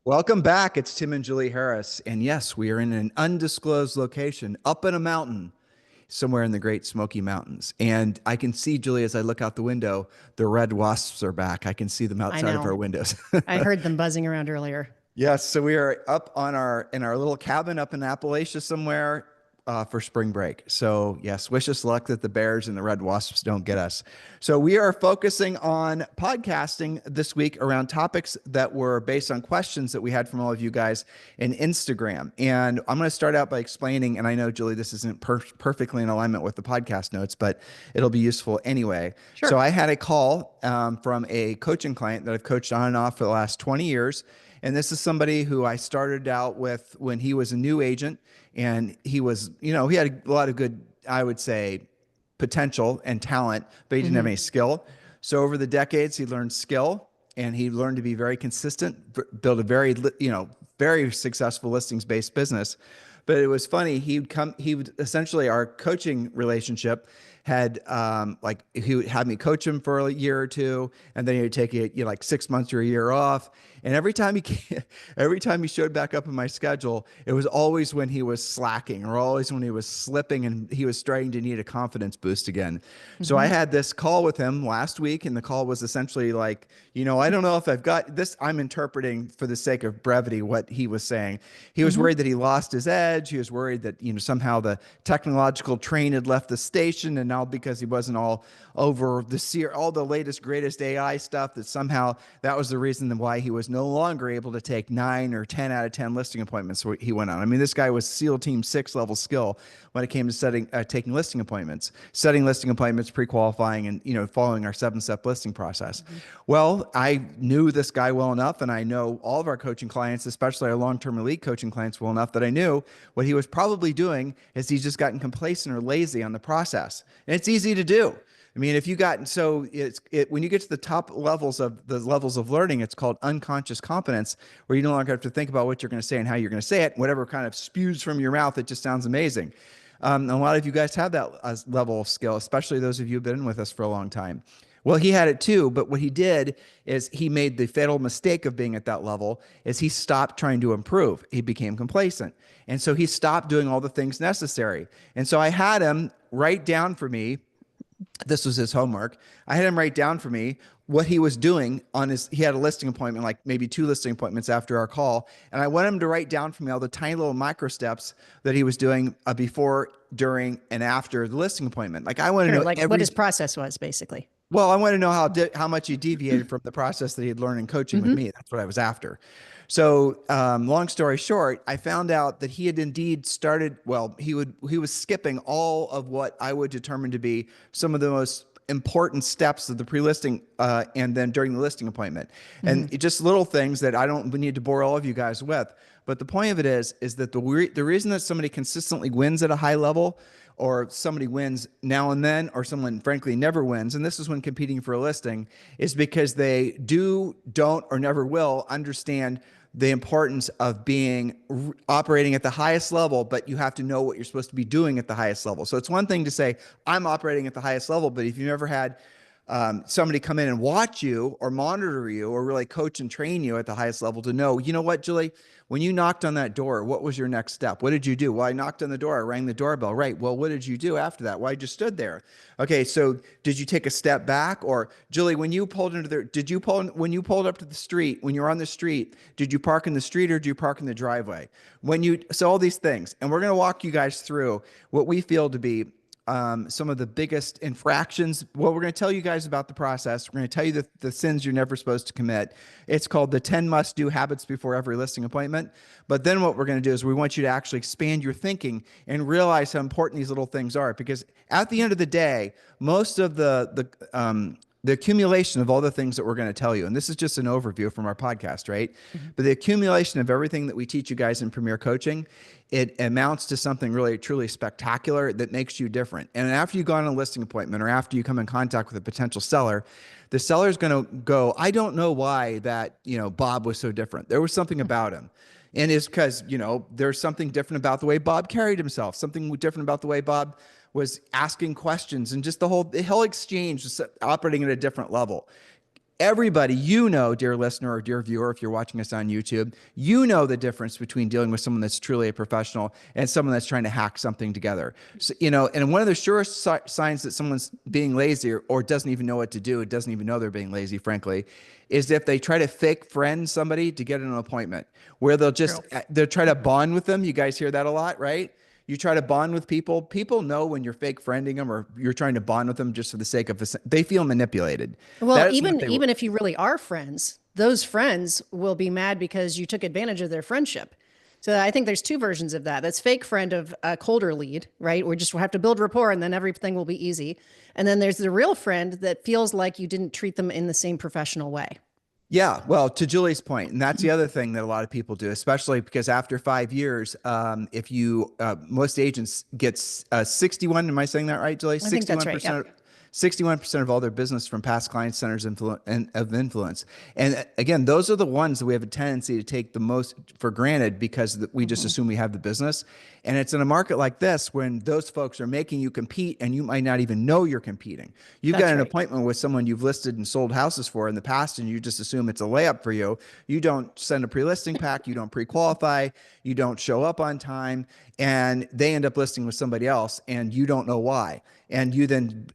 Welcome back. It's Tim and Julie Harris. And yes, we are in an undisclosed location up in a mountain somewhere in the Great Smoky Mountains. And I can see, Julie, as I look out the window, the red wasps are back. I can see them I outside of our know. windows. I heard them buzzing around earlier. Yes, so we are up on our little cabin up in Appalachia somewhere for spring break. So yes, wish us luck that the bears and the red wasps don't get us. So we are focusing on podcasting this week around topics that were based on questions that we had from all of you guys in Instagram. And I'm going to start out by explaining, and I know, Julie, this isn't perfectly in alignment with the podcast notes, but it'll be useful anyway. So Sure. I had a call from a coaching client that I've coached on and off for the last 20 years. And this is somebody who I started out with when he was a new agent, and he was, he had a lot of good, I would say, potential and talent, but he didn't have hmm any skill. So over the decades, he learned skill, and he learned to be very consistent, build a very successful listings-based business. But it was funny. He would essentially, our coaching relationship had like he would have me coach him for a year or two, and then he would take it, like 6 months or a year off. And every time he showed back up in my schedule, it was always when he was slacking or always when he was slipping and he was starting to need a confidence boost again. So I hmm had this call with him last week, and the call was essentially like, I don't know if I've got this. I'm interpreting for the sake of brevity what he was saying. He was hmm worried that he lost his edge. He was worried that, somehow the technological train had left the station, and now because he wasn't all over all the latest, greatest AI stuff, that somehow that was the reason why he was no longer able to take 9 or 10 out of 10 listing appointments he went on. I mean, this guy was SEAL Team 6 level skill when it came to taking listing appointments, setting listing appointments, pre-qualifying, and, following our 7-step listing process. hmm Well, I knew this guy well enough, and I know all of our coaching clients, especially our long-term elite coaching clients, well enough that I knew what he was probably doing is he's just gotten complacent or lazy on the process. And it's easy to do. I mean, if you got, so when you get to the top levels of learning, it's called unconscious competence, where you no longer have to think about what you're going to say and how you're going to say it. Whatever kind of spews from your mouth, it just sounds amazing. A lot of you guys have that level of skill, especially those of you who've been with us for a long time. Well, he had it too, but what he did is he made the fatal mistake of being at that level is he stopped trying to improve. He became complacent. And so he stopped doing all the things necessary. And so I had him write down for me, this was his homework. I had him write down for me what he was doing he had a listing appointment, like maybe 2 listing appointments after our call. And I want him to write down for me all the tiny little micro steps that he was doing before, during, and after the listing appointment. Like I want to Sure. know Like what his process was, basically. well, I want to know how much he deviated from the process that he had learned in coaching with hmm me. That's what I was after. So, long story short, I found out that he had indeed started. Well, he was skipping all of what I would determine to be some of the most important steps of the pre-listing and then during the listing appointment, hmm and just little things that I don't need to bore all of you guys with. But the point of it is that the reason that somebody consistently wins at a high level, or somebody wins now and then, or someone frankly never wins, and this is when competing for a listing, is because they don't, or never will understand the importance of operating at the highest level, but you have to know what you're supposed to be doing at the highest level. So it's one thing to say, I'm operating at the highest level, but if you've never had somebody come in and watch you or monitor you or really coach and train you at the highest level to know, you know what, Julie, when you knocked on that door, what was your next step? What did you do? Well, I knocked on the door. I rang the doorbell. Right. Well, what did you do after that? Well, I just stood there. Okay. So did you take a step back? Or Julie, when you pulled when you pulled up to the street, when you were on the street, did you park in the street or did you park in the driveway? So all these things, and we're going to walk you guys through what we feel to be some of the biggest infractions. Well, we're going to tell you guys about the process. We're going to tell you the sins you're never supposed to commit. It's called the 10 must-do habits before every listing appointment. But then what we're going to do is we want you to actually expand your thinking and realize how important these little things are. Because at the end of the day, most of the accumulation of all the things that we're going to tell you, and this is just an overview from our podcast, right? hmm But the accumulation of everything that we teach you guys in Premier Coaching, it amounts to something really, truly spectacular that makes you different. And after you go on a listing appointment or after you come in contact with a potential seller, the seller is going to go, I don't know why that, Bob was so different. There was something about him. And it's because, there's something different about the way Bob carried himself, something different about the way Bob was asking questions, and just the whole exchange was operating at a different level. everybody, you know, dear listener or dear viewer, if you're watching us on YouTube, you know the difference between dealing with someone that's truly a professional and someone that's trying to hack something together. So, you know, and one of the surest signs that someone's being lazy or doesn't even know what to do, doesn't even know they're being lazy, frankly, is if they try to fake friend somebody to get an appointment, where they'll try to bond with them. You guys hear that a lot, right? You try to bond with people. People know when you're fake friending them or you're trying to bond with them just for the sake of they feel manipulated. Well, even if you really are friends, those friends will be mad because you took advantage of their friendship. So I think there's two versions of that. That's fake friend of a colder lead, right? We'll have to build rapport and then everything will be easy. And then there's the real friend that feels like you didn't treat them in the same professional way. Yeah, well, to Julie's point, and that's the other thing that a lot of people do, especially because after 5 years, if you most agents get 61. Am I saying that right, Julie? I think that's right. Yep. 61% of all their business from past client centers of influence. And again, those are the ones that we have a tendency to take the most for granted because we just assume we have the business. And it's in a market like this when those folks are making you compete and you might not even know you're competing. You've got an appointment with someone you've listed and sold houses for in the past and you just assume it's a layup for you. You don't send a pre-listing pack, you don't pre-qualify, you don't show up on time, and they end up listing with somebody else and you don't know why. And you then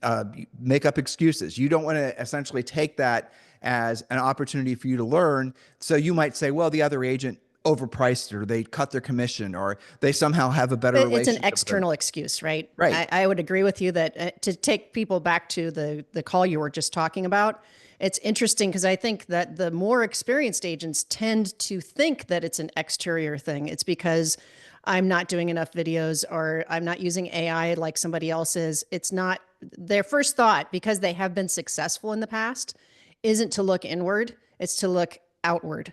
make up excuses. You don't want to essentially take that as an opportunity for you to learn. So you might say, well, the other agent overpriced it, or they cut their commission, or they somehow have a better relationship. It's an external excuse, right? Right. I would agree with you that to take people back to the call you were just talking about, it's interesting because I think that the more experienced agents tend to think that it's an exterior thing. It's because I'm not doing enough videos or I'm not using AI like somebody else is. It's not their first thought, because they have been successful in the past, isn't to look inward, it's to look outward.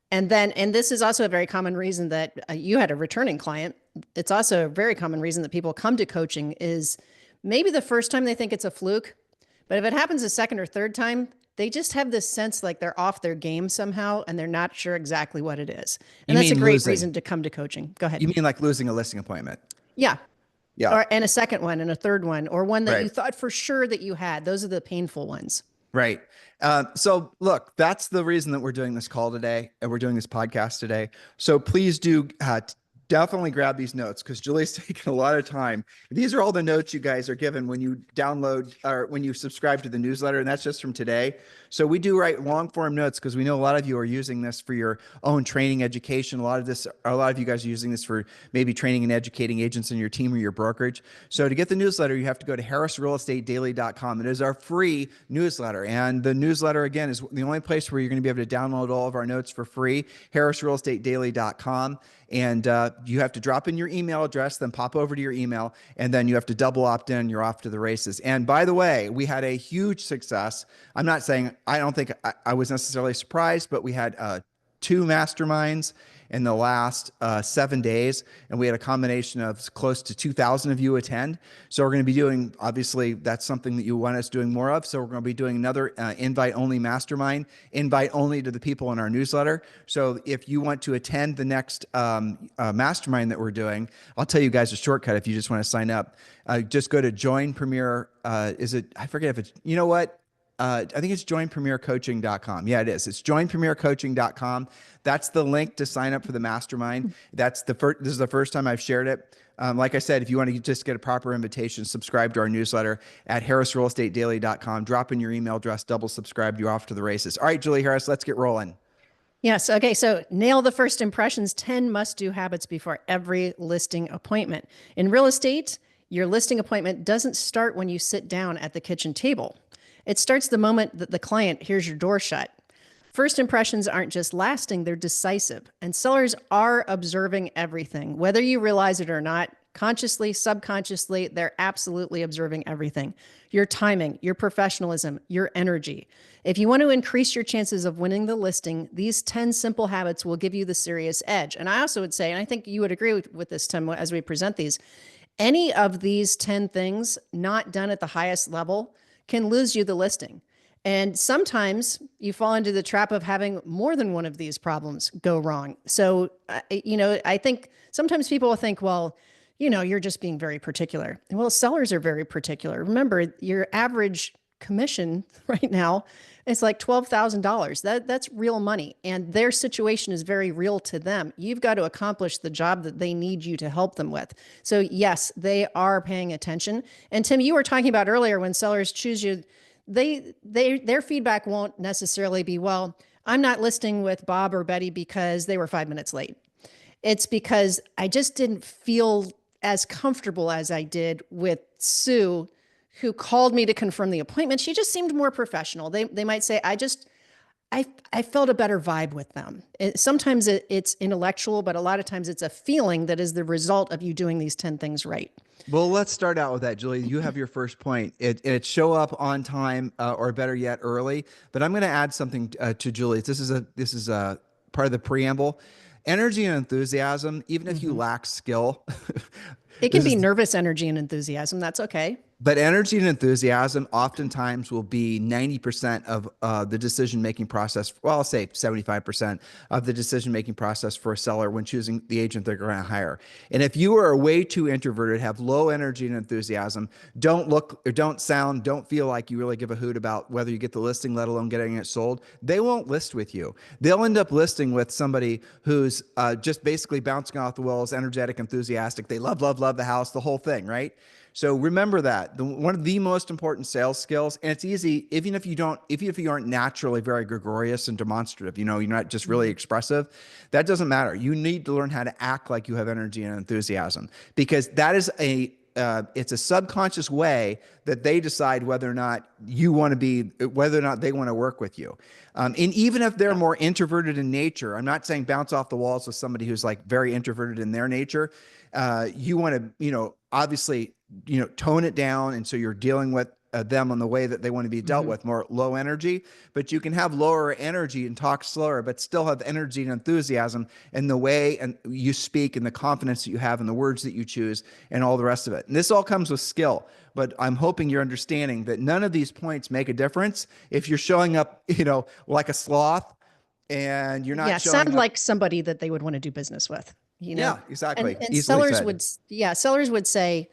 And this is also a very common reason that you had a returning client. It's also a very common reason that people come to coaching is maybe the first time they think it's a fluke, but if it happens a second or third time, they just have this sense like they're off their game somehow and they're not sure exactly what it is. And that's a great reason to come to coaching. Go ahead. You mean like losing a listing appointment? Yeah. Yeah. And a second one and a third one, or one that you thought for sure that you had. Those are the painful ones. Right. So look, that's the reason that we're doing this call today and we're doing this podcast today. So please do definitely grab these notes because Julie's taken a lot of time. These are all the notes you guys are given when you download or when you subscribe to the newsletter, and that's just from today. So we do write long form notes because we know a lot of you are using this for your own training, education. A lot of you guys are using this for maybe training and educating agents in your team or your brokerage. So to get the newsletter, you have to go to harrisrealestatedaily.com. It is our free newsletter. And the newsletter, again, is the only place where you're going to be able to download all of our notes for free, harrisrealestatedaily.com. And you have to drop in your email address, then pop over to your email, and then you have to double opt in. You're off to the races. And by the way, we had a huge success. I'm not saying, I don't think I was necessarily surprised, but we had 2 masterminds in the last 7 days, and we had a combination of close to 2,000 of you attend. So we're going to be doing, obviously, that's something that you want us doing more of. So we're going to be doing another invite-only mastermind, invite only to the people in our newsletter. So if you want to attend the next mastermind that we're doing, I'll tell you guys a shortcut if you just want to sign up. Just go to Join Premier. I forget if it's, you know what? I think it's joinpremiercoaching.com. Yeah, it is. It's joinpremiercoaching.com. That's the link to sign up for the mastermind. This is the first time I've shared it. Like I said, if you want to just get a proper invitation, subscribe to our newsletter at harrisrealestatedaily.com. Drop in your email address, double subscribe, you're off to the races. All right, Julie Harris, let's get rolling. Yes. Okay. So nail the first impressions, 10 must-do habits before every listing appointment. In real estate, your listing appointment doesn't start when you sit down at the kitchen table. It starts the moment that the client hears your door shut. First impressions aren't just lasting, they're decisive. And sellers are observing everything. Whether you realize it or not, consciously, subconsciously, they're absolutely observing everything. Your timing, your professionalism, your energy. If you want to increase your chances of winning the listing, these 10 simple habits will give you the serious edge. And I also would say, and I think you would agree with this, Tim, as we present these, any of these 10 things not done at the highest level can lose you the listing. And sometimes you fall into the trap of having more than one of these problems go wrong. So, I think sometimes people will think, well, you're just being very particular. Well, sellers are very particular. Remember, your average commission right now, it's like $12,000. That's real money. And their situation is very real to them. You've got to accomplish the job that they need you to help them with. So yes, they are paying attention. And Tim, you were talking about earlier when sellers choose you, their feedback won't necessarily be, well, I'm not listing with Bob or Betty because they were 5 minutes late. It's because I just didn't feel as comfortable as I did with Sue, who called me to confirm the appointment. She just seemed more professional. They might say, I felt a better vibe with them. Sometimes it's intellectual, but a lot of times it's a feeling that is the result of you doing these 10 things right. Well, let's start out with that, Julie. You have your first point. It show up on time, or better yet, early. But I'm going to add something to Julie. This is a part of the preamble. Energy and enthusiasm, even if you lack skill. It can be nervous energy and enthusiasm. That's okay. But energy and enthusiasm oftentimes will be 90% of the decision-making process. Well, I'll say 75% of the decision-making process for a seller when choosing the agent they're going to hire. And if you are way too introverted, have low energy and enthusiasm, don't look or don't sound, don't feel like you really give a hoot about whether you get the listing, let alone getting it sold, they won't list with you. They'll end up listing with somebody who's just basically bouncing off the walls, energetic, enthusiastic. They love the house, the whole thing, right? So remember that one of the most important sales skills, and it's easy, even if you aren't naturally very gregarious and demonstrative, you're not just really expressive, that doesn't matter. You need to learn how to act like you have energy and enthusiasm, because that is it's a subconscious way that they decide whether or not they want to work with you. And even if they're more introverted in nature, I'm not saying bounce off the walls with somebody who's like very introverted in their nature. You want to, obviously, tone it down. And so you're dealing with them on the way that they want to be dealt with, more low energy, but you can have lower energy and talk slower, but still have energy and enthusiasm in the way and you speak and the confidence that you have in the words that you choose and all the rest of it. And this all comes with skill, but I'm hoping you're understanding that none of these points make a difference if you're showing up, like a sloth and you're not sound like somebody that they would want to do business with, Yeah, exactly. And sellers would say,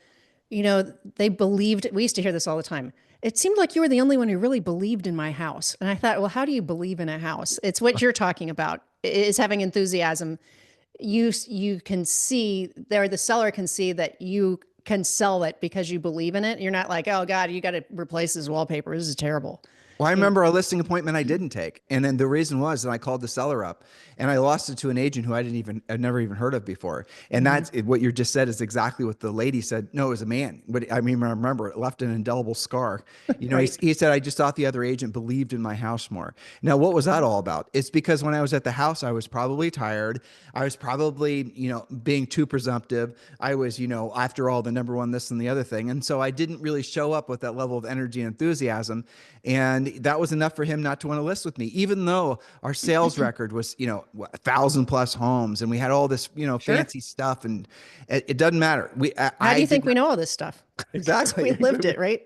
they believed, we used to hear this all the time. It seemed like you were the only one who really believed in my house. And I thought, well, how do you believe in a house? It's what you're talking about, is having enthusiasm. You can see there, the seller can see that you can sell it because you believe in it. You're not like, oh God, you got to replace this wallpaper. This is terrible. Well, I remember a listing appointment I didn't take. And then the reason was that I called the seller up and I lost it to an agent who I'd never even heard of before. And that's what you just said is exactly what the lady said. No, it was a man. But I remember it left an indelible scar. Right. He said, I just thought the other agent believed in my house more. Now, what was that all about? It's because when I was at the house, I was probably tired. I was probably, being too presumptive. I was, after all, the number one, this and the other thing. And so I didn't really show up with that level of energy and enthusiasm. And that was enough for him not to want to list with me, even though our sales record was, 1,000+ homes and we had all this, fancy stuff, and it doesn't matter. How do you think we know all this stuff? Exactly. We lived it, right?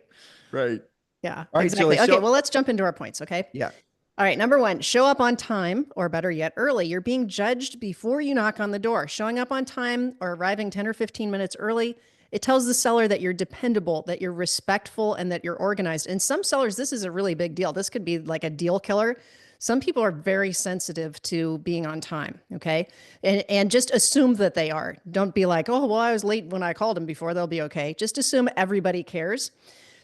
Right. Yeah, all right, exactly. Julie, Okay, well, let's jump into our points, okay? Yeah. All right, number one, show up on time, or better yet, early. You're being judged before you knock on the door. Showing up on time or arriving 10 or 15 minutes early, it tells the seller that you're dependable, that you're respectful, and that you're organized. And some sellers, this is a really big deal. This could be like a deal killer. Some people are very sensitive to being on time, okay? And just assume that they are. Don't be like, oh, well, I was late when I called them before. They'll be okay. Just assume everybody cares.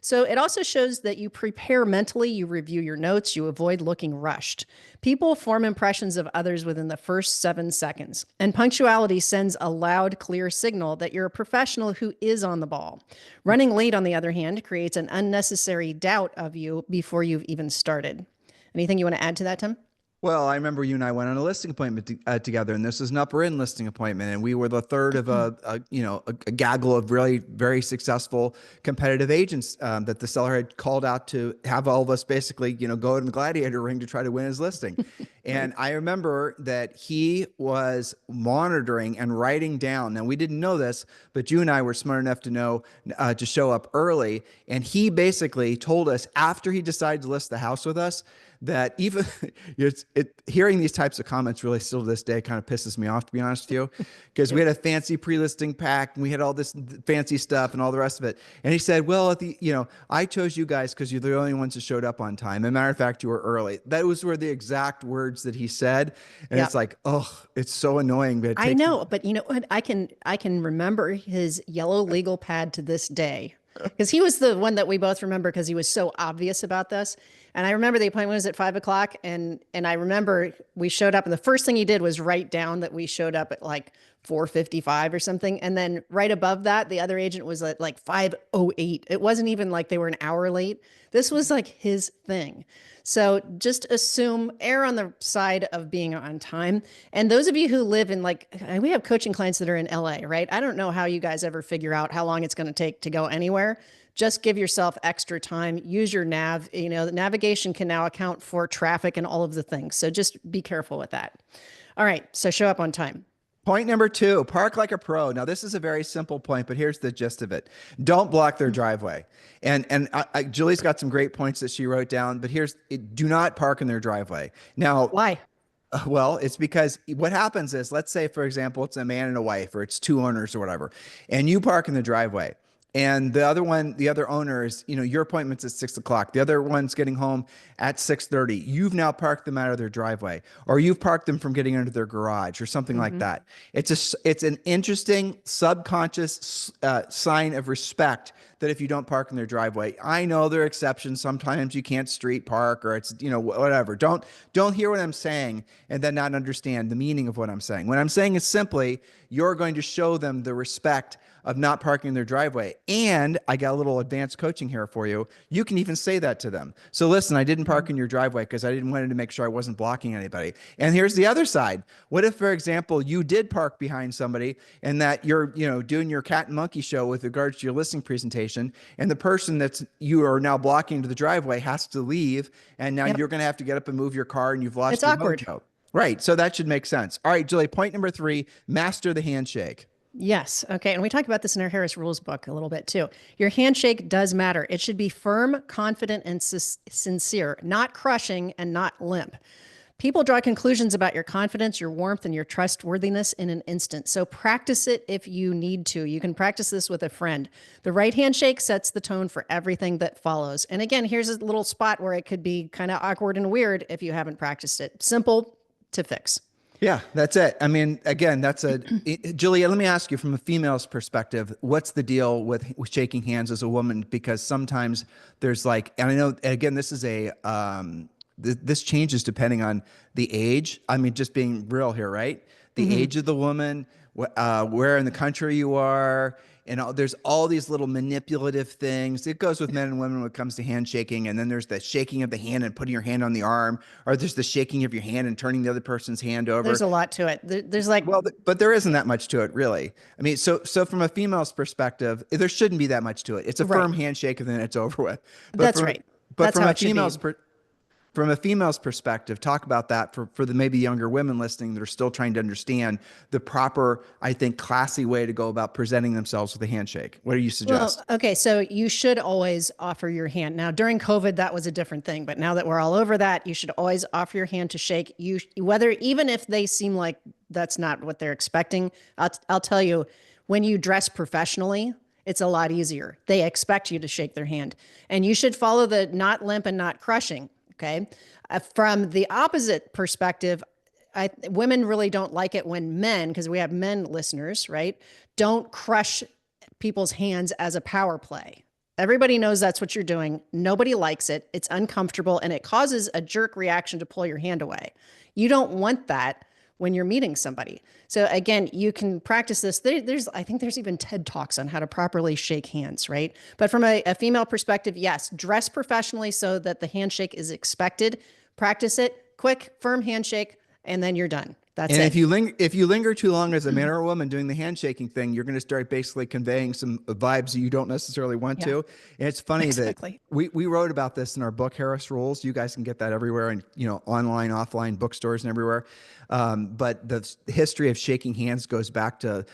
So it also shows that you prepare mentally, you review your notes, you avoid looking rushed. People form impressions of others within the first 7 seconds, and punctuality sends a loud, clear signal that you're a professional who is on the ball. Running late, on the other hand, creates an unnecessary doubt of you before you've even started. Anything you want to add to that, Tim? Well, I remember you and I went on a listing appointment together, and this was an upper end listing appointment, and we were the third of a gaggle of really very successful competitive agents that the seller had called out to have all of us basically, go in the gladiator ring to try to win his listing. And I remember that he was monitoring and writing down. Now, we didn't know this, but you and I were smart enough to know to show up early. And he basically told us after he decided to list the house with us that even hearing these types of comments really still to this day kind of pisses me off, to be honest with you, because we had a fancy pre-listing pack and we had all this fancy stuff and all the rest of it. And he said, well, I chose you guys because you're the only ones that showed up on time. As a matter of fact, you were early. Those were the exact words that he said. And Yep. it's like, oh, it's so annoying. But I know, but you know what? I can remember his yellow legal pad to this day because he was the one that we both remember because he was so obvious about this. And I remember the appointment was at 5 o'clock, and I remember we showed up, and the first thing he did was write down that we showed up at like 4:55 or something, and then right above that, the other agent was at like 5:08. It wasn't even like they were an hour late. This was like his thing. So just err on the side of being on time. And those of you who live in we have coaching clients that are in LA, right? I don't know how you guys ever figure out how long it's going to take to go anywhere. Just give yourself extra time. Use your nav. The navigation can now account for traffic and all of the things. So just be careful with that. All right. So show up on time. Point number 2, park like a pro. Now, this is a very simple point, but here's the gist of it. Don't block their driveway. And Julie's got some great points that she wrote down, but do not park in their driveway. Now, why? Well, it's because what happens is, let's say, for example, it's a man and a wife, or it's 2 owners or whatever, and you park in the driveway. And the other owner is, your appointment's at 6 o'clock. The other one's getting home at 6:30. You've now parked them out of their driveway, or you've parked them from getting into their garage or something like that. It's an interesting subconscious sign of respect that if you don't park in their driveway. I know there are exceptions. Sometimes you can't street park, or it's, whatever. Don't hear what I'm saying and then not understand the meaning of what I'm saying. What I'm saying is simply, you're going to show them the respect of not parking in their driveway. And I got a little advanced coaching here for you. You can even say that to them. So listen, I didn't park in your driveway because I didn't want to make sure I wasn't blocking anybody. And here's the other side. What if, for example, you did park behind somebody and that you're, doing your cat and monkey show with regards to your listing presentation, and the person you are now blocking to the driveway has to leave, and now you're going to have to get up and move your car, and you've lost your awkward. mojo. Right. So that should make sense. All right, Julie, point number 3, master the handshake. Yes. Okay. And we talk about this in our Harris Rules book a little bit too. Your handshake does matter. It should be firm, confident, and sincere, not crushing and not limp. People draw conclusions about your confidence, your warmth, and your trustworthiness in an instant. So practice it if you need to. You can practice this with a friend. The right handshake sets the tone for everything that follows. And again, here's a little spot where it could be kind of awkward and weird if you haven't practiced it. Simple to fix. Yeah, that's it. I mean, again, Julia, let me ask you from a female's perspective, what's the deal with shaking hands as a woman? Because sometimes there's and I know, again, this is this changes depending on the age. I mean, just being real here, right? The age of the woman, where in the country you are, and there's all these little manipulative things. It goes with men and women when it comes to handshaking. And then there's the shaking of the hand and putting your hand on the arm, or there's the shaking of your hand and turning the other person's hand over. There's a lot to it. There's but there isn't that much to it, really. I mean, so from a female's perspective, there shouldn't be that much to it. It's a firm handshake and then it's over with. That's right. But from a female's perspective, talk about that for the maybe younger women listening that are still trying to understand the proper, I think, classy way to go about presenting themselves with a handshake. What do you suggest? Well, okay, so you should always offer your hand. Now, during COVID, that was a different thing, but now that we're all over that, you should always offer your hand to shake. Even if they seem like that's not what they're expecting, I'll tell you, when you dress professionally, it's a lot easier. They expect you to shake their hand, and you should follow the not limp and not crushing. Okay. From the opposite perspective, women really don't like it when men, because we have men listeners, right, don't crush people's hands as a power play. Everybody knows that's what you're doing. Nobody likes it. It's uncomfortable, and it causes a jerk reaction to pull your hand away. You don't want that when you're meeting somebody. So again, you can practice this. I think there's even TED Talks on how to properly shake hands, right? But from a female perspective, yes, dress professionally so that the handshake is expected. Practice it, quick, firm handshake, and then you're done. That's it. And if you linger too long as a man or a woman doing the handshaking thing, you're going to start basically conveying some vibes that you don't necessarily want to. And it's funny that we wrote about this in our book, Harris Rules. You guys can get that everywhere, and online, offline, bookstores, and everywhere. But the history of shaking hands goes back to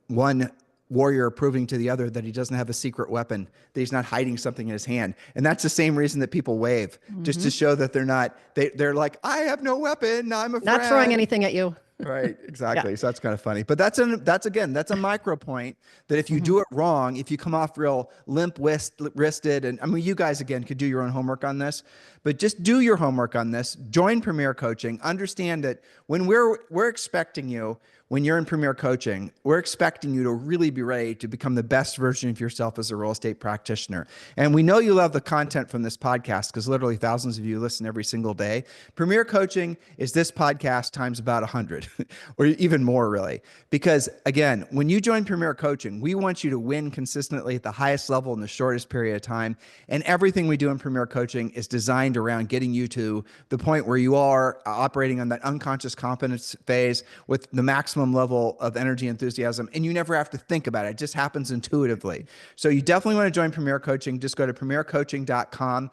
one warrior proving to the other that he doesn't have a secret weapon, that he's not hiding something in his hand. And that's the same reason that people wave, just to show that they're like, I have no weapon, I'm a Not friend. throwing anything at you. Right, exactly. So that's kind of funny, but that's a micro point that if you do it wrong, if you come off real wristed, and I mean, you guys again could do your own homework on this, but just do your homework on this. Join Premier Coaching. Understand that when we're expecting you, when you're in Premier Coaching, we're expecting you to really be ready to become the best version of yourself as a real estate practitioner. And we know you love the content from this podcast because literally thousands of you listen every single day. Premier Coaching is this podcast times about 100 or even more, really. Because again, when you join Premier Coaching, we want you to win consistently at the highest level in the shortest period of time. And everything we do in Premier Coaching is designed around getting you to the point where you are operating on that unconscious competence phase with the maximum level of energy, enthusiasm, and you never have to think about it. It just happens intuitively. So you definitely want to join Premier Coaching. Just go to premiercoaching.com.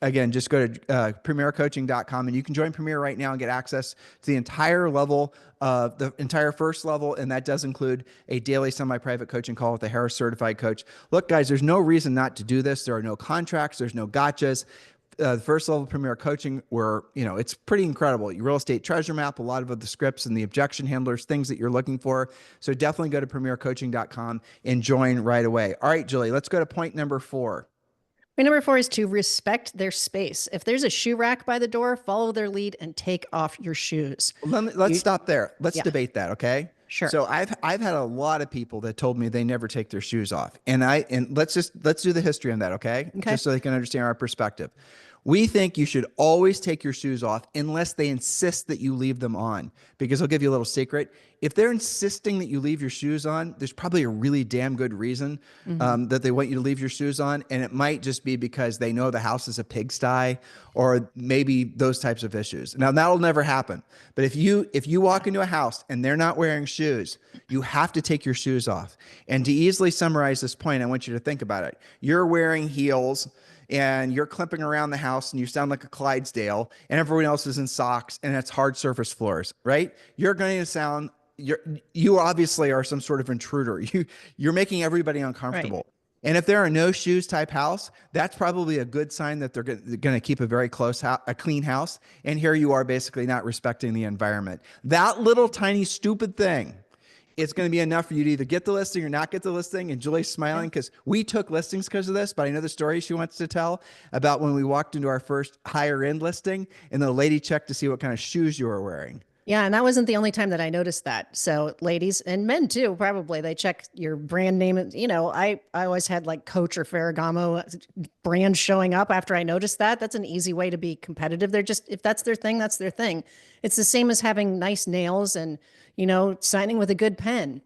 Again, just go to premiercoaching.com and you can join Premier right now and get access to the entire level, the entire first level. And that does include a daily semi-private coaching call with a Rehearse certified coach. Look, guys, there's no reason not to do this. There are no contracts. There's no gotchas. The first level Premier Coaching, where, it's pretty incredible. Your real estate treasure map, a lot of the scripts and the objection handlers, things that you're looking for. So definitely go to premiercoaching.com and join right away. All right, Julie, let's go to point number 4. Point number 4 is to respect their space. If there's a shoe rack by the door, follow their lead and take off your shoes. Let's stop there. Let's debate that, okay? Sure. So I've had a lot of people that told me they never take their shoes off. And let's do the history on that, okay? Just so they can understand our perspective. We think you should always take your shoes off unless they insist that you leave them on, because I'll give you a little secret. If they're insisting that you leave your shoes on, there's probably a really damn good reason that they want you to leave your shoes on. And it might just be because they know the house is a pigsty, or maybe those types of issues. Now that'll never happen. But if you walk into a house and they're not wearing shoes, you have to take your shoes off. And to easily summarize this point, I want you to think about it. You're wearing heels and you're clipping around the house and you sound like a Clydesdale, and everyone else is in socks and it's hard surface floors, right? You're going to sound, you obviously are some sort of intruder. You're making everybody uncomfortable. Right. And if there are no shoes type house, that's probably a good sign that they're going to keep a very a clean house. And here you are basically not respecting the environment. That little tiny stupid thing, it's going to be enough for you to either get the listing or not get the listing. And Julie's smiling because we took listings because of this, but I know the story she wants to tell about when we walked into our first higher end listing and the lady checked to see what kind of shoes you were wearing. Yeah, and that wasn't the only time that I noticed that. So ladies and men too, probably, they check your brand name. I always had like Coach or Ferragamo brand showing up after I noticed that. That's an easy way to be competitive. They're just, if that's their thing, that's their thing. It's the same as having nice nails and, signing with a good pen.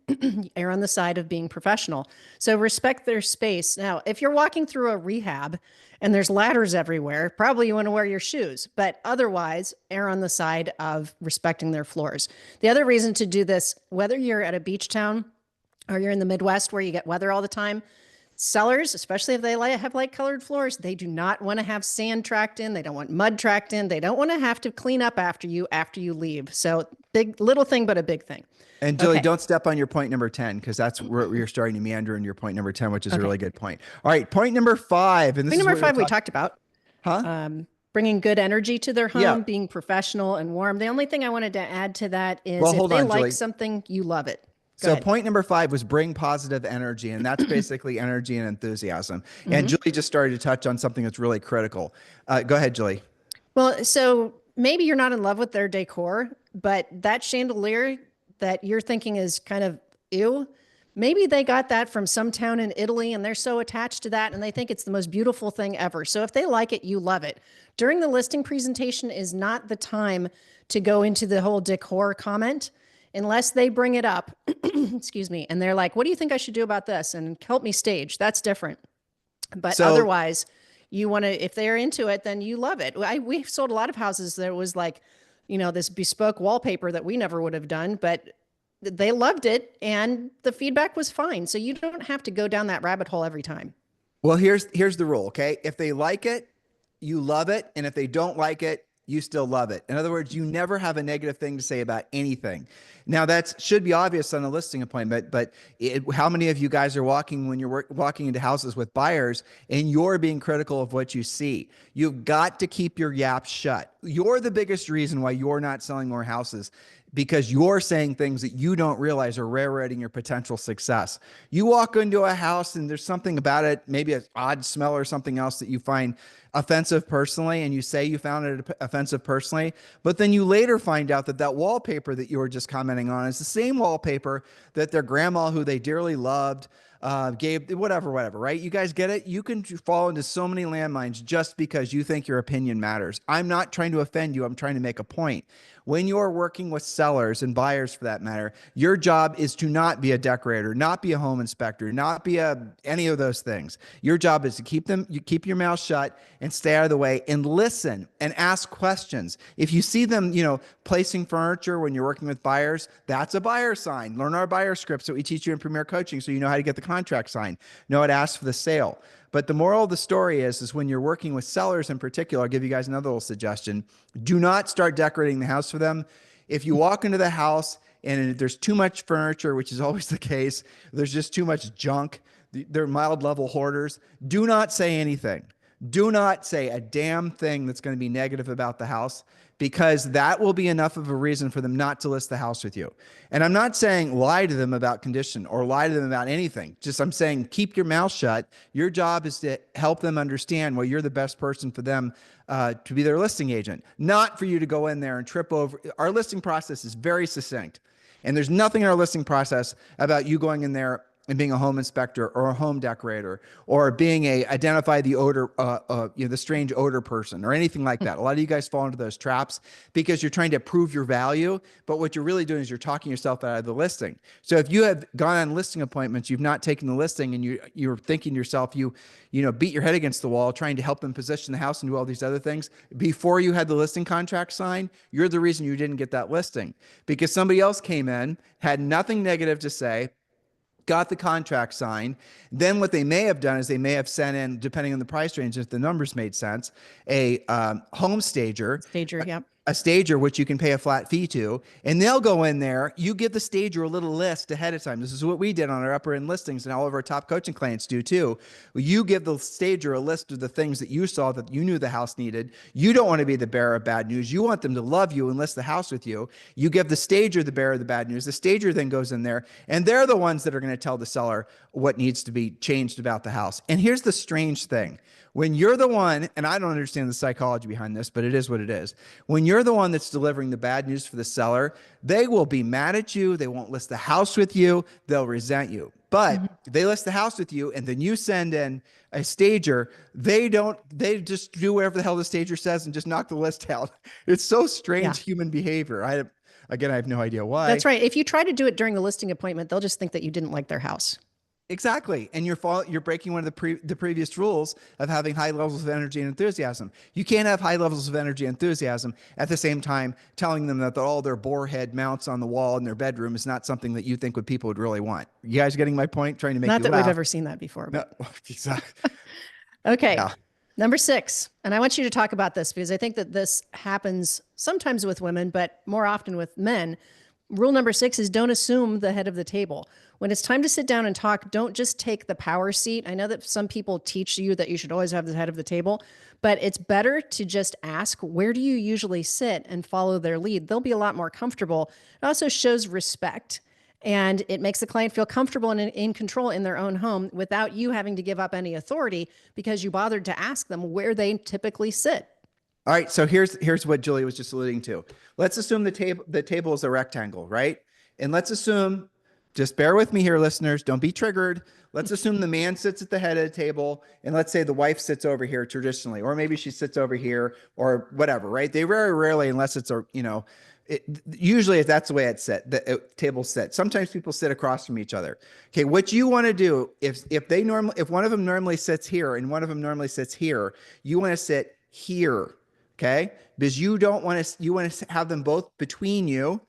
Err on the side of being professional. So respect their space. Now, if you're walking through a rehab and there's ladders everywhere, probably you want to wear your shoes, but otherwise err on the side of respecting their floors. The other reason to do this, whether you're at a beach town or you're in the Midwest where you get weather all the time, sellers, especially if they have light colored floors, they do not want to have sand tracked in. They don't want mud tracked in. They don't want to have to clean up after you leave. So big little thing, but a big thing. And Julie, don't step on your point number 10, because that's where you're starting to meander in your point number 10, which is a really good point. All right, point number 5. And this point number 5 we talked about. Huh? Bringing good energy to their home, being professional and warm. The only thing I wanted to add to that is if they like something, you love it. Go ahead. Point number 5 was bring positive energy, and that's basically energy and enthusiasm. And Julie just started to touch on something that's really critical. Go ahead, Julie. Well, so maybe you're not in love with their decor, but that chandelier that you're thinking is kind of ew, maybe they got that from some town in Italy and they're so attached to that and they think it's the most beautiful thing ever. So if they like it, you love it. During the listing presentation is not the time to go into the whole decor comment unless they bring it up, excuse me, and they're like, what do you think I should do about this? And help me stage. That's different. But otherwise, you want to, if they're into it, then you love it. We sold a lot of houses that was like, this bespoke wallpaper that we never would have done, but they loved it and the feedback was fine. So you don't have to go down that rabbit hole every time. Well, here's the rule, okay? If they like it, you love it. And if they don't like it, you still love it. In other words, you never have a negative thing to say about anything. Now that should be obvious on a listing appointment, but how many of you guys are walking when you're walking into houses with buyers and you're being critical of what you see? You've got to keep your yap shut. You're the biggest reason why you're not selling more houses, because you're saying things that you don't realize are railroading your potential success. You walk into a house and there's something about it, maybe an odd smell or something else that you find offensive personally, and you say you found it offensive personally, but then you later find out that that wallpaper that you were just commenting on is the same wallpaper that their grandma, who they dearly loved, gave, whatever, right? You guys get it? You can fall into so many landmines just because you think your opinion matters. I'm not trying to offend you. I'm trying to make a point. When you're working with sellers and buyers for that matter, your job is to not be a decorator, not be a home inspector, not be any of those things. Your job is to keep your mouth shut and stay out of the way and listen and ask questions. If you see them, placing furniture when you're working with buyers, that's a buyer sign. Learn our buyer scripts that we teach you in Premier Coaching so you know how to get the contract signed. Know how to ask for the sale. But the moral of the story is when you're working with sellers in particular, I'll give you guys another little suggestion. Do not start decorating the house for them. If you walk into the house and there's too much furniture, which is always the case, there's just too much junk, they're mild level hoarders, do not say anything. Do not say a damn thing that's going to be negative about the house, because that will be enough of a reason for them not to list the house with you. And I'm not saying lie to them about condition or lie to them about anything. Just I'm saying keep your mouth shut. Your job is to help them understand why you're the best person for them to be their listing agent, not for you to go in there and trip over. Our listing process is very succinct. And there's nothing in our listing process about you going in there and being a home inspector or a home decorator or being identify the odor, the strange odor person or anything like that. A lot of you guys fall into those traps because you're trying to prove your value, but what you're really doing is you're talking yourself out of the listing. So if you have gone on listing appointments, you've not taken the listing, and you're thinking to yourself, you beat your head against the wall trying to help them position the house and do all these other things before you had the listing contract signed, you're the reason you didn't get that listing, because somebody else came in, had nothing negative to say, got the contract signed. Then what they may have done is they may have sent in, depending on the price range, if the numbers made sense, a home stager. Yep. A stager, which you can pay a flat fee to, and they'll go in there. You give the stager a little list ahead of time. This is what we did on our upper end listings, and all of our top coaching clients do too. You give the stager a list of the things that you saw that you knew the house needed. You don't want to be the bearer of bad news. You want them to love you and list the house with you. You give the stager the bearer of the bad news. The stager then goes in there, and they're the ones that are going to tell the seller what needs to be changed about the house. And here's the strange thing. When you're the one, and I don't understand the psychology behind this, but it is what it is. When you're the one that's delivering the bad news for the seller, they will be mad at you. They won't list the house with you. They'll resent you. But they list the house with you, and then you send in a stager. They just do whatever the hell the stager says and just knock the list out. It's so strange human behavior. I have no idea why. That's right. If you try to do it during the listing appointment, they'll just think that you didn't like their house. Exactly. And you're breaking one of the previous rules of having high levels of energy and enthusiasm. You can't have high levels of energy and enthusiasm at the same time telling them that all their borehead mounts on the wall in their bedroom is not something that you think people would really want. You guys getting my point? Trying to make Not you that laugh. we've ever seen that before. No, exactly. Okay. Yeah. Number 6, and I want you to talk about this because I think that this happens sometimes with women, but more often with men. Rule number 6 is don't assume the head of the table. When it's time to sit down and talk, don't just take the power seat. I know that some people teach you that you should always have the head of the table, but it's better to just ask, where do you usually sit, and follow their lead. They'll be a lot more comfortable. It also shows respect, and it makes the client feel comfortable and in control in their own home without you having to give up any authority because you bothered to ask them where they typically sit. All right. So here's what Julie was just alluding to. Let's assume the table is a rectangle, right? And let's assume, just bear with me here, listeners, don't be triggered. Let's assume the man sits at the head of the table, and let's say the wife sits over here traditionally, or maybe she sits over here or whatever, right? They very rarely, unless it's usually if that's the way the tables sit. Sometimes people sit across from each other. Okay. What you want to do if one of them normally sits here and one of them normally sits here, you want to sit here. Okay. Because you want to have them both between you,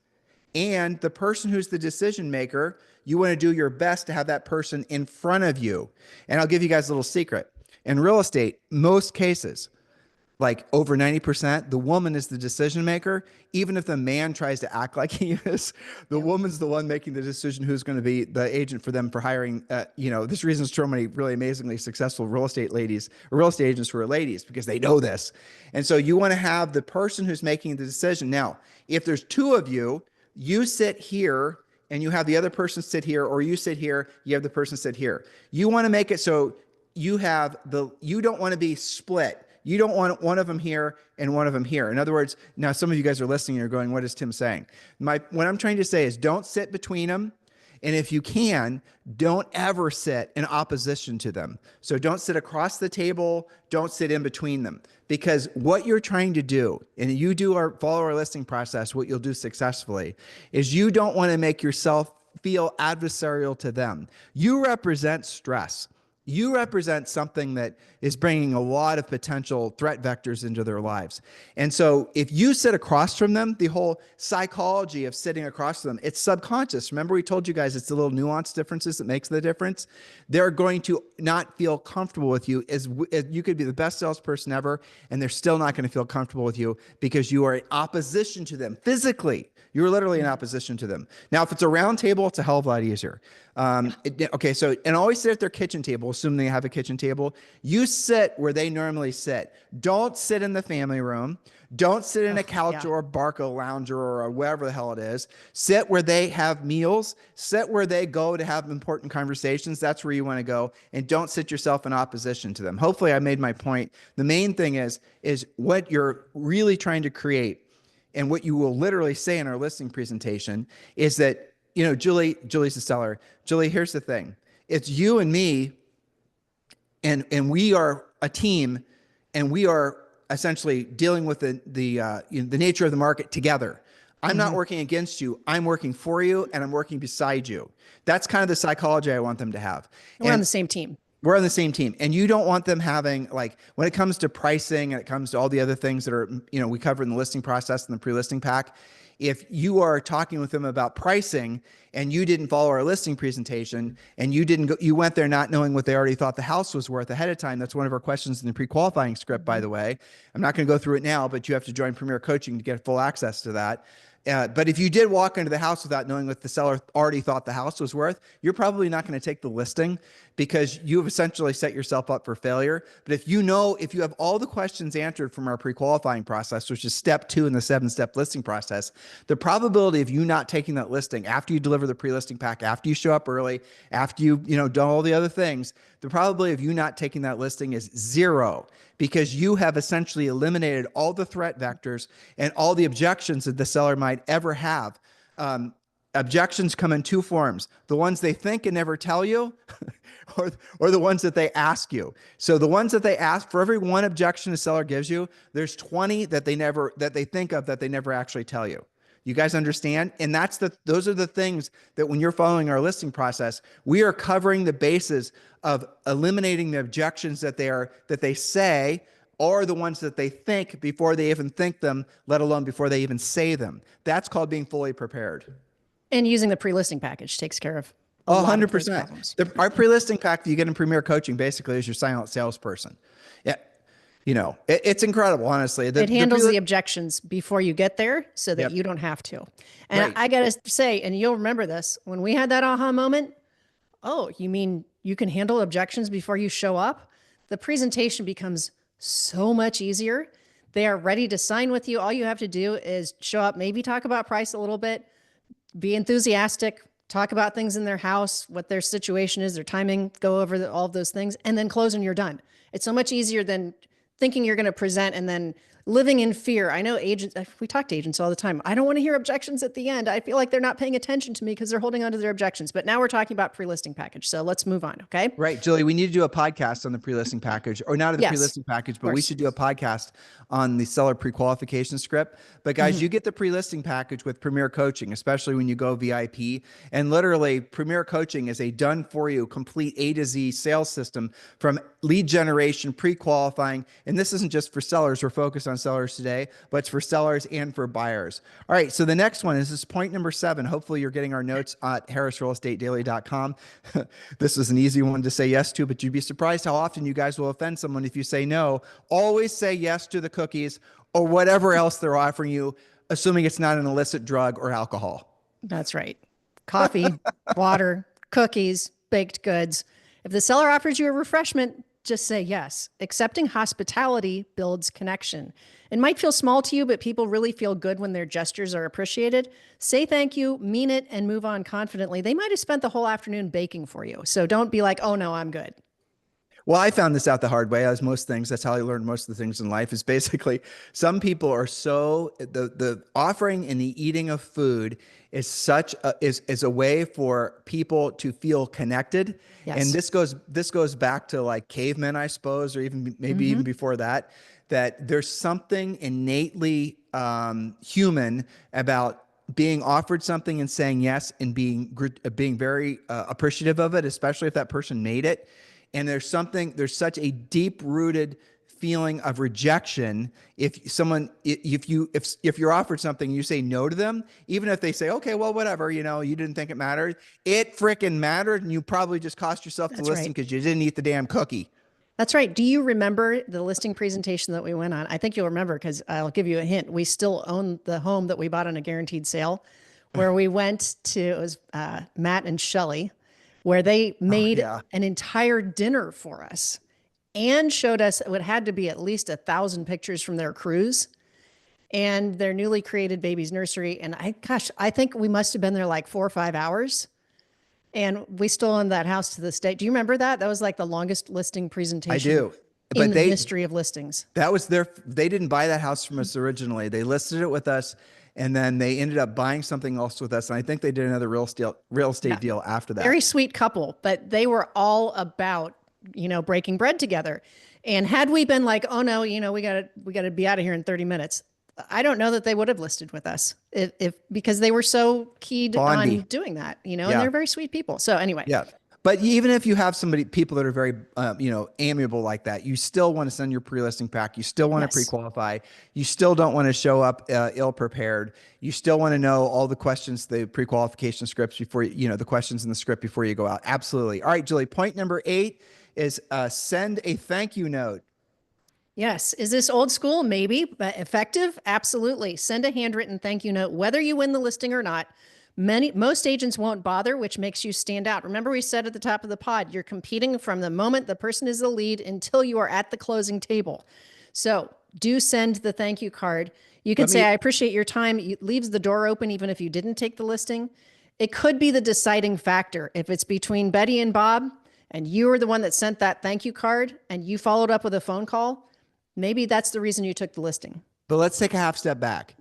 and the person who's the decision maker, you want to do your best to have that person in front of you. And I'll give you guys a little secret. In real estate, most cases, like over 90%, the woman is the decision maker. Even if the man tries to act like he is, the woman's the one making the decision who's going to be the agent for them for hiring. This reason so many really amazingly successful real estate ladies or real estate agents who are ladies, because they know this. And so you want to have the person who's making the decision. Now, if there's two of you, you sit here and you have the other person sit here, or you sit here, you have the person sit here. You want to make it so you don't want to be split. You don't want one of them here and one of them here. In other words, now some of you guys are listening and you're going, what is Tim saying? What I'm trying to say is don't sit between them. And if you can, don't ever sit in opposition to them. So don't sit across the table. Don't sit in between them. Because what you're trying to do, and you follow our listing process, what you'll do successfully, is you don't want to make yourself feel adversarial to them. You represent stress. You represent something that is bringing a lot of potential threat vectors into their lives. And so if you sit across from them, the whole psychology of sitting across from them, it's subconscious. Remember, we told you guys it's the little nuanced differences that makes the difference. They're going to not feel comfortable with you. As you could be the best salesperson ever, and they're still not going to feel comfortable with you because you are in opposition to them physically. You're literally in opposition to them. Now, if it's a round table, it's a hell of a lot easier. And always sit at their kitchen table, assume they have a kitchen table. You sit where they normally sit. Don't sit in the family room. Don't sit in a couch or a Barco lounger or whatever the hell it is. Sit where they have meals. Sit where they go to have important conversations. That's where you want to go. And don't sit yourself in opposition to them. Hopefully I made my point. The main thing is what you're really trying to create, and what you will literally say in our listing presentation is that, Julie's the seller. Julie, here's the thing. It's you and me, and we are a team, and we are essentially dealing with the nature of the market together. I'm not working against you. I'm working for you, and I'm working beside you. That's kind of the psychology I want them to have. We're on the same team. We're on the same team. And you don't want them having, like, when it comes to pricing and it comes to all the other things that are, we cover in the listing process and the pre-listing pack. If you are talking with them about pricing and you didn't follow our listing presentation and you went there not knowing what they already thought the house was worth ahead of time. That's one of our questions in the pre-qualifying script, by the way. I'm not going to go through it now, but you have to join Premier Coaching to get full access to that. But if you did walk into the house without knowing what the seller already thought the house was worth, you're probably not going to take the listing because you've essentially set yourself up for failure. But if you have all the questions answered from our pre-qualifying process, which is step 2 in the 7-step listing process, the probability of you not taking that listing after you deliver the pre-listing pack, after you show up early, after you've done all the other things, the probability of you not taking that listing is 0, because you have essentially eliminated all the threat vectors and all the objections that the seller might ever have. Objections come in 2 forms: the ones they think and never tell you, or the ones that they ask you. So the ones that they ask, for every one objection a seller gives you, there's 20 that they think of that they never actually tell you. You guys understand? And those are the things that when you're following our listing process, we are covering the bases of eliminating the objections that they say, or the ones that they think before they even think them, let alone before they even say them. That's called being fully prepared. And using the pre-listing package takes care of 100%. Our pre-listing pack that you get in Premier Coaching basically is your silent salesperson. Yeah. It's incredible, honestly. It handles the objections before you get there so that you don't have to. And right. I got to say, and you'll remember this, when we had that aha moment, oh, you mean you can handle objections before you show up? The presentation becomes so much easier. They are ready to sign with you. All you have to do is show up, maybe talk about price a little bit, be enthusiastic, talk about things in their house, what their situation is, their timing, go over all of those things, and then close and you're done. It's so much easier than thinking you're going to present and then living in fear. I know agents, we talk to agents all the time. I don't want to hear objections at the end. I feel like they're not paying attention to me because they're holding on to their objections. But now we're talking about pre-listing package. So let's move on. Okay. Right. Julie, we need to do a podcast on the pre-listing package, or not the pre-listing package, but we should do a podcast on the seller pre-qualification script. But guys, you get the pre-listing package with Premier Coaching, especially when you go VIP. And literally Premier Coaching is a done for you complete A to Z sales system, from lead generation, pre-qualifying, And this isn't just for sellers. We're focused on sellers today, but it's for sellers and for buyers. All right. So the next one is this point number 7. Hopefully you're getting our notes at harrisrealestatedaily.com. This is an easy one to say yes to, but you'd be surprised how often you guys will offend someone if you say no. Always say yes to the cookies or whatever else they're offering you, assuming it's not an illicit drug or alcohol. That's right. Coffee, water, cookies, baked goods. If the seller offers you a refreshment, just say yes. Accepting hospitality builds connection. It might feel small to you, but people really feel good when their gestures are appreciated. Say thank you, mean it, and move on confidently. They might have spent the whole afternoon baking for you. So don't be like, oh no, I'm good. Well, I found this out the hard way, as most things. That's how I learned most of the things in life, is basically some people are so the offering and the eating of food is such a, is a way for people to feel connected. Yes. And this goes back to like cavemen, I suppose, or even maybe even before that, that there's something innately human about being offered something and saying yes and being very appreciative of it, especially if that person made it. And there's such a deep rooted feeling of rejection if you're offered something and you say no to them, even if they say, okay, well, whatever, you didn't think it mattered. It freaking mattered. And you probably just cost yourself the listing because you didn't eat the damn cookie. That's right. Do you remember the listing presentation that we went on? I think you'll remember because I'll give you a hint. We still own the home that we bought on a guaranteed sale where we went to, it was Matt and Shelly, where they made an entire dinner for us and showed us what had to be at least 1,000 pictures from their cruise and their newly created baby's nursery. And I think we must have been there like 4 or 5 hours. And we still own that house to this day. Do you remember that? That was like the longest listing presentation. I do. In the history of listings. That was they didn't buy that house from us originally. They listed it with us. And then they ended up buying something else with us. And I think they did another real estate deal after that. Very sweet couple, but they were all about, breaking bread together. And had we been like, oh no, we gotta be out of here in 30 minutes. I don't know that they would have listed with us because they were so keyed on doing that, and they're very sweet people. So anyway. Yeah. But even if you have people that are very, amiable like that, you still want to send your pre-listing pack. You still want to pre-qualify. You still don't want to show up ill-prepared. You still want to know all the questions, the pre-qualification scripts before, the questions in the script before you go out. Absolutely. All right, Julie, point number 8 is send a thank you note. Yes. Is this old school? Maybe, but effective? Absolutely. Send a handwritten thank you note, whether you win the listing or not. Most agents won't bother, which makes you stand out. Remember, we said at the top of the pod, you're competing from the moment the person is the lead until you are at the closing table. So do send the thank you card. You can say, I appreciate your time. It leaves the door open even if you didn't take the listing. It could be the deciding factor. If it's between Betty and Bob and you were the one that sent that thank you card and you followed up with a phone call, maybe that's the reason you took the listing. But let's take a half step back.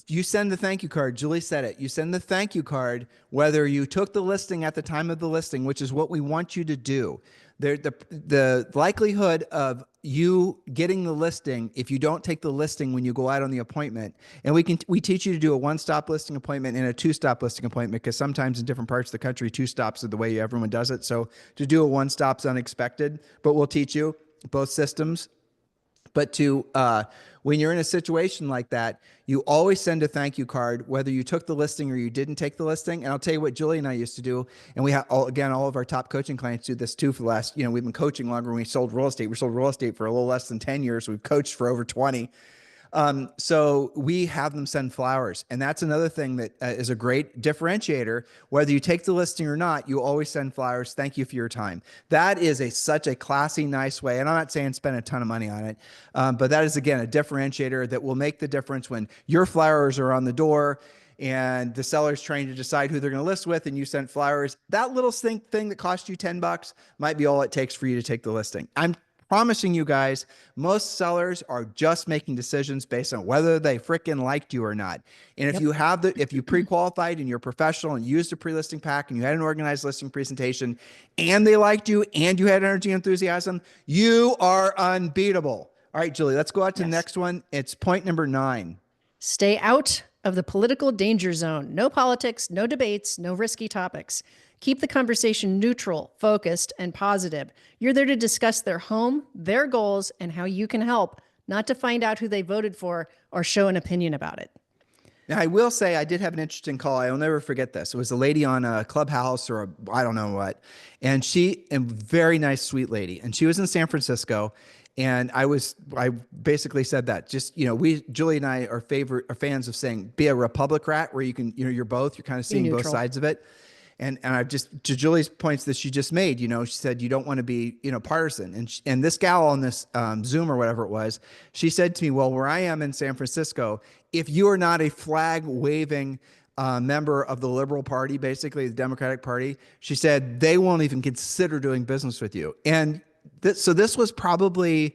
You send the thank you card. Julie said it. You send the thank you card, whether you took the listing at the time of the listing, which is what we want you to do. The likelihood of you getting the listing, if you don't take the listing when you go out on the appointment, and we teach you to do a 1-stop listing appointment and a 2-stop listing appointment, because sometimes in different parts of the country, 2 stops are the way everyone does it. So to do a 1-stop is unexpected, but we'll teach you both systems. But when you're in a situation like that, you always send a thank you card, whether you took the listing or you didn't take the listing. And I'll tell you what Julie and I used to do. And we have, all of our top coaching clients do this too for the last, we've been coaching longer than we sold real estate. We sold real estate for a little less than 10 years. We've coached for over 20. So we have them send flowers. And that's another thing that is a great differentiator. Whether you take the listing or not, you always send flowers. Thank you for your time. That is such a classy, nice way. And I'm not saying spend a ton of money on it. But that is, again, a differentiator that will make the difference when your flowers are on the door and the seller's trying to decide who they're going to list with, and you sent flowers. That little thing that cost you $10 might be all it takes for you to take the listing. I'm promising you guys, most sellers are just making decisions based on whether they freaking liked you or not. And if if you pre-qualified and you're professional and used a pre-listing pack and you had an organized listing presentation and they liked you and you had energy and enthusiasm, you are unbeatable. All right, Julie, let's go out to the next one. It's point number 9. Stay out of the political danger zone. No politics, no debates, no risky topics. Keep the conversation neutral, focused, and positive. You're there to discuss their home, their goals, and how you can help, not to find out who they voted for or show an opinion about it. Now, I will say I did have an interesting call. I'll never forget this. It was a lady on a Clubhouse or I don't know what, and a very nice, sweet lady, and she was in San Francisco. And I basically said that just, Julie and I are fans of saying, be a Republican, where you can, you're both, you're kind of seeing both sides of it. And I just, to Julie's points that she just made, she said, you don't want to be, partisan. And this gal on this Zoom or whatever it was, she said to me, well, where I am in San Francisco, if you are not a flag waving member of the Liberal Party, basically the Democratic Party, she said, they won't even consider doing business with you. And so this was probably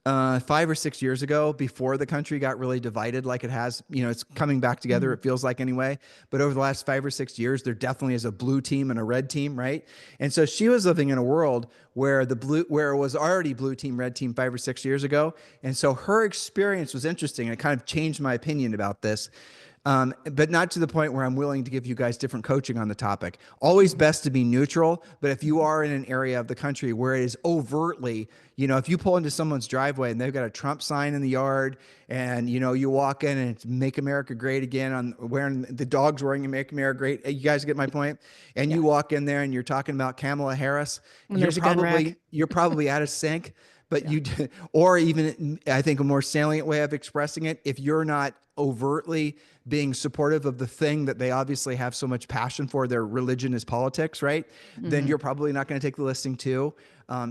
5 or 6 years ago, before the country got really divided like it has. It's coming back together, it feels like, anyway. But over the last 5 or 6 years, there definitely is a blue team and a red team, right? And so she was living in a world where where it was already blue team, red team 5 or 6 years ago. And so her experience was interesting, and it kind of changed my opinion about this. But not to the point where I'm willing to give you guys different coaching on the topic. Always best to be neutral. But if you are in an area of the country where it is overtly, if you pull into someone's driveway and they've got a Trump sign in the yard, and you walk in and it's "Make America Great Again" on wearing, the dog's wearing "Make America Great." You guys get my point? And you walk in there and you're talking about Kamala Harris, you're probably out of sync. But or even, I think, a more salient way of expressing it, if you're not overtly being supportive of the thing that they obviously have so much passion for, their religion is politics, right? Then you're probably not going to take the listing too.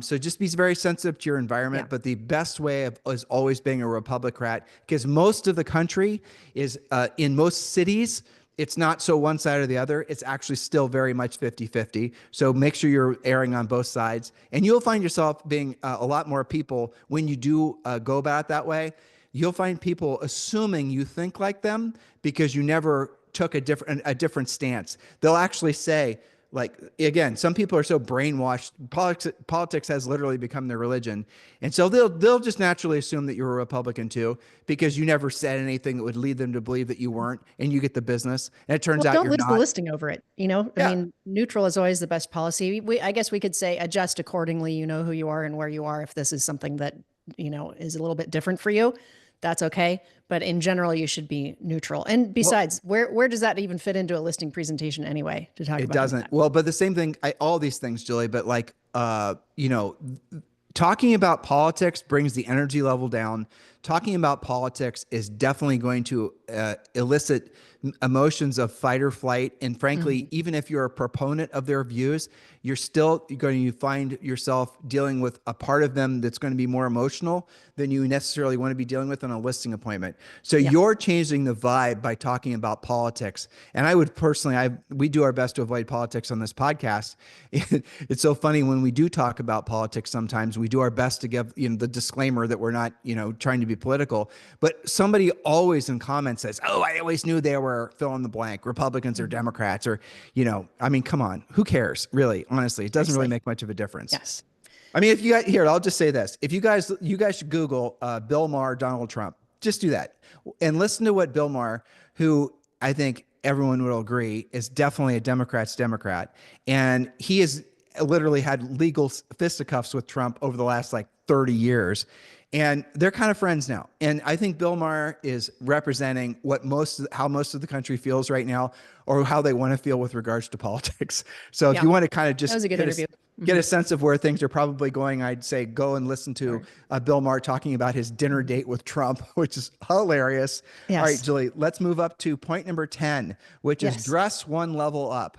So just be very sensitive to your environment. But the best way is always being a Republican, because most of the country is in most cities, it's not so one side or the other. It's actually still very much 50-50. So make sure you're erring on both sides. And you'll find yourself being a lot more people when you do go about it that way. You'll find people assuming you think like them because you never took a different stance. They'll actually say, like, again, some people are so brainwashed. Politics has literally become their religion. And so they'll just naturally assume that you're a Republican too, because you never said anything that would lead them to believe that you weren't, and you get the business. And it turns out you're not. Don't lose the listing over it. I mean, neutral is always the best policy. I guess we could say adjust accordingly. You know who you are and where you are. If this is something that, is a little bit different for you, that's okay. But in general, you should be neutral. And besides, where does that even fit into a listing presentation anyway, to talk about? It doesn't. That? Well, but the same thing, all these things, Julie, but like, talking about politics brings the energy level down. Talking about politics is definitely going to elicit emotions of fight or flight. And frankly, even if you're a proponent of their views, you're still going to find yourself dealing with a part of them that's going to be more emotional than you necessarily want to be dealing with on a listing appointment. So you're changing the vibe by talking about politics. And I would personally, we do our best to avoid politics on this podcast. It's so funny when we do talk about politics. Sometimes we do our best to give the disclaimer that we're not, trying to be political, but somebody always in comments says, "Oh, I always knew they were fill in the blank, Republicans or Democrats," or, I mean, come on, who cares, really? Honestly, it doesn't really make much of a difference. Yes. I mean, if you got here, I'll just say this. If you guys should Google Bill Maher, Donald Trump, just do that and listen to what Bill Maher, who I think everyone will agree is definitely a Democrat's Democrat. And he has literally had legal fisticuffs with Trump over the last 30 years. And they're kind of friends now. And I think Bill Maher is representing how most of the country feels right now, or how they want to feel with regards to politics. So if you want to kind of just get a sense of where things are probably going, I'd say go and listen to Bill Maher talking about his dinner date with Trump, which is hilarious. Yes. All right, Julie, let's move up to point number 10, which is dress one level up.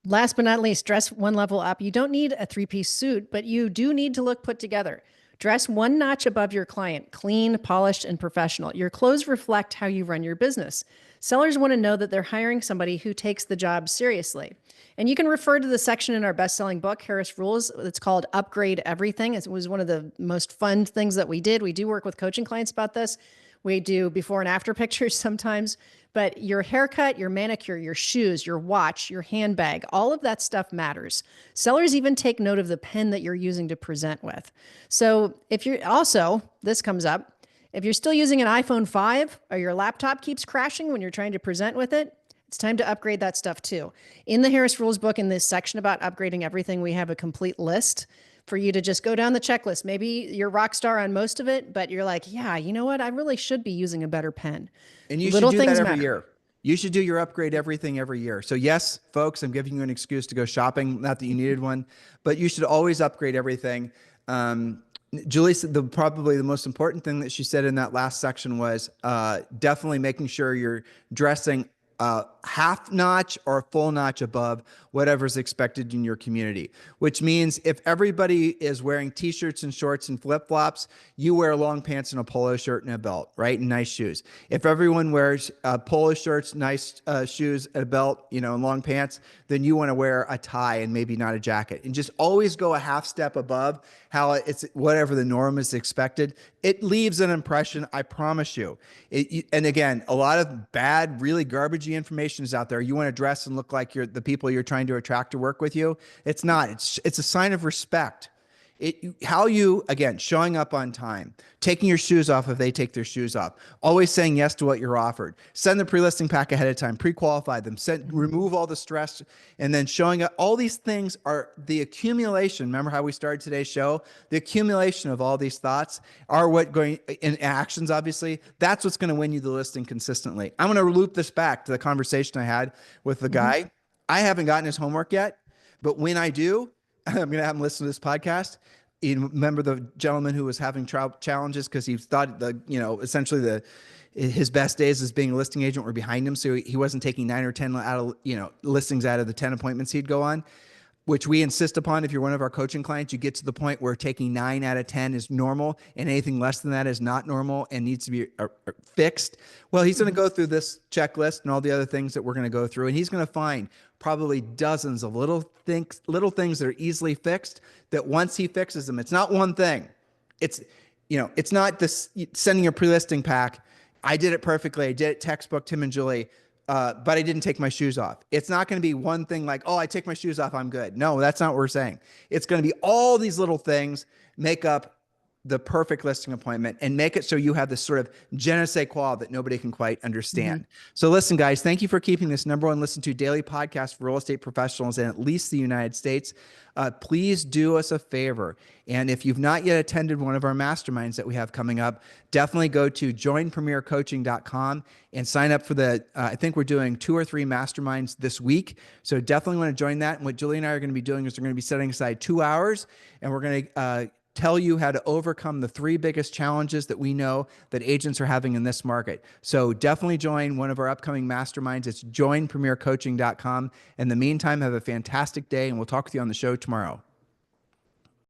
Last but not least, dress one level up. You don't need a 3-piece suit, but you do need to look put together. Dress one notch above your client, clean, polished, and professional. Your clothes reflect how you run your business. Sellers want to know that they're hiring somebody who takes the job seriously. And you can refer to the section in our best-selling book, Rehearse Rules. It's called Upgrade Everything. It was one of the most fun things that we did. We do work with coaching clients about this. We do before and after pictures sometimes. But your haircut, your manicure, your shoes, your watch, your handbag, all of that stuff matters. Sellers even take note of the pen that you're using to present with. So if you're also, this comes up, If you're still using an iPhone 5 or your laptop keeps crashing when you're trying to present with it, it's time to upgrade that stuff too. In the Harris Rules book, in this section about upgrading everything, we have a complete list for you to just go down the checklist. Maybe you're rock star on most of it, but you're like, yeah, you know what? I really should be using a better pen. And you Little should do things that every matter. year. You should do your upgrade everything every year. So yes, folks, I'm giving you an excuse to go shopping. Not that you needed one, but you should always upgrade everything. Julie said probably the most important thing that she said in that last section was definitely making sure you're dressing half notch or a full notch above whatever's expected in your community, which means if everybody is wearing t-shirts and shorts and flip-flops, you wear long pants and a polo shirt and a belt, right? And nice shoes. If everyone wears polo shirts, nice shoes, and a belt, you know, and long pants, then you want to wear a tie and maybe not a jacket, and just always go a half step above how it's whatever the norm is expected. It leaves an impression, I promise you. And again, a lot of bad, really garbagey information is out there. You want to dress and look like you're the people you're trying to attract to work with you. It's not. It's a sign of respect. How you, again, showing up on time, taking your shoes off if they take their shoes off, always saying yes to what you're offered, send the pre-listing pack ahead of time, pre-qualify them, remove all the stress, and then showing up. All these things are the accumulation. Remember how we started today's show? The accumulation of all these thoughts are what going in actions, obviously. That's what's going to win you the listing consistently. I'm going to loop this back to the conversation I had with the guy. I haven't gotten his homework yet, but when I do, I'm going to have him listen to this podcast. You remember the gentleman who was having challenges because he thought essentially his best days as being a listing agent were behind him. So he wasn't taking 9 or 10 out of, listings out of the 10 appointments he'd go on, which we insist upon. If you're one of our coaching clients, you get to the point where taking 9 out of 10 is normal and anything less than that is not normal and needs to be fixed. Well, he's going to go through this checklist and all the other things that we're going to go through, and he's going to find probably dozens of little things that are easily fixed, that once he fixes them, it's not one thing. It's not this sending a pre-listing pack. I did it perfectly. I did it textbook, Tim and Julie, but I didn't take my shoes off. It's not going to be one thing like, oh, I take my shoes off, I'm good. No, that's not what we're saying. It's going to be all these little things make up the perfect listing appointment and make it so you have this sort of je ne sais quoi that nobody can quite understand. So listen, guys, thank you for keeping this #1 listen to daily podcast for real estate professionals in at least the United States. Please do us a favor. And if you've not yet attended one of our masterminds that we have coming up, definitely go to joinpremiercoaching.com and sign up for I think we're doing 2 or 3 masterminds this week. So definitely want to join that. And what Julie and I are going to be doing is we're going to be setting aside 2 hours, and we're going to tell you how to overcome the 3 biggest challenges that we know that agents are having in this market. So definitely join one of our upcoming masterminds. It's joinpremiercoaching.com. In the meantime, have a fantastic day, and we'll talk with you on the show tomorrow.